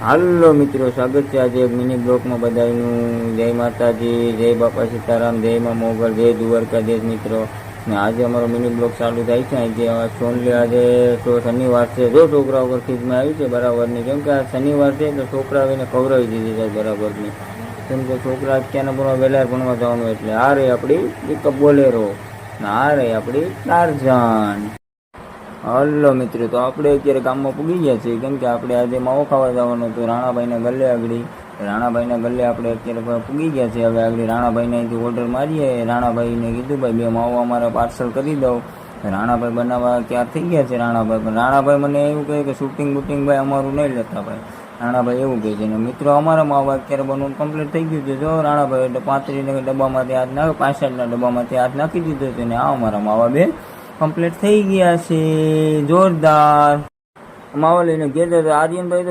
હાલો મિત્રો, સ્વાગત છે આજે એક મિની બ્લોકમાં બધાનું. જય માતાજી, જય બાપા સીતારામ, જય માં મોગલ, જય દ્વારકાધીશ મિત્રો. ને આજે અમારો મિની બ્લોક ચાલુ થાય છે. આજે સોનલી આજે તો શનિવાર છે. જો છોકરા ઉપર ખીજમાં આવી છે બરાબરની, કેમ કે આ શનિવાર છે તો છોકરા આવીને ખવડાવી દીધી છે બરાબરની. કેમ કે છોકરા અત્યારના ભણવા વહેલા ભણવા જવાનું, એટલે આ રહી આપણી પિકઅપ બોલેરો ને આ રહી આપણી ટારઝાન. હલો મિત્રો, તો આપણે અત્યારે ગામમાં પૂગી ગયા છીએ, કેમ કે આપણે આજે માવો ખાવા જવાનું હતું રાણાભાઈના ગલ્લે આગળ. રાણાભાઈના ગલ્લે આપણે અત્યારે પૂગી ગયા છીએ. હવે આગળ રાણાભાઈને અહીંથી ઓર્ડર મારીએ. રાણાભાઈને કીધું ભાઈ 2 માવો અમારે પાર્સલ કરી દઉં. રાણાભાઈ બનાવવા તૈયાર થઈ ગયા છે રાણાભાઈ. પણ રાણાભાઈ મને એવું કહે કે શૂટિંગ બુટિંગ ભાઈ અમારું નહીં લેતા ભાઈ. રાણાભાઈ એવું કહે છે. ને મિત્રો અમારા માવા અત્યારે બનવું કમ્પ્લીટ થઈ ગયું છે. જો રાણાભાઈ એટલે 35 ડબ્બામાંથી હાથ નાખે, 65ના ડબ્બામાંથી હાથ નાખી દીધો છે. ને આ અમારા માવા 2 કમ્પ્લીટ થઈ ગયા છે. જોરદાર માવા લઈને ગયા. આર્યનભાઈ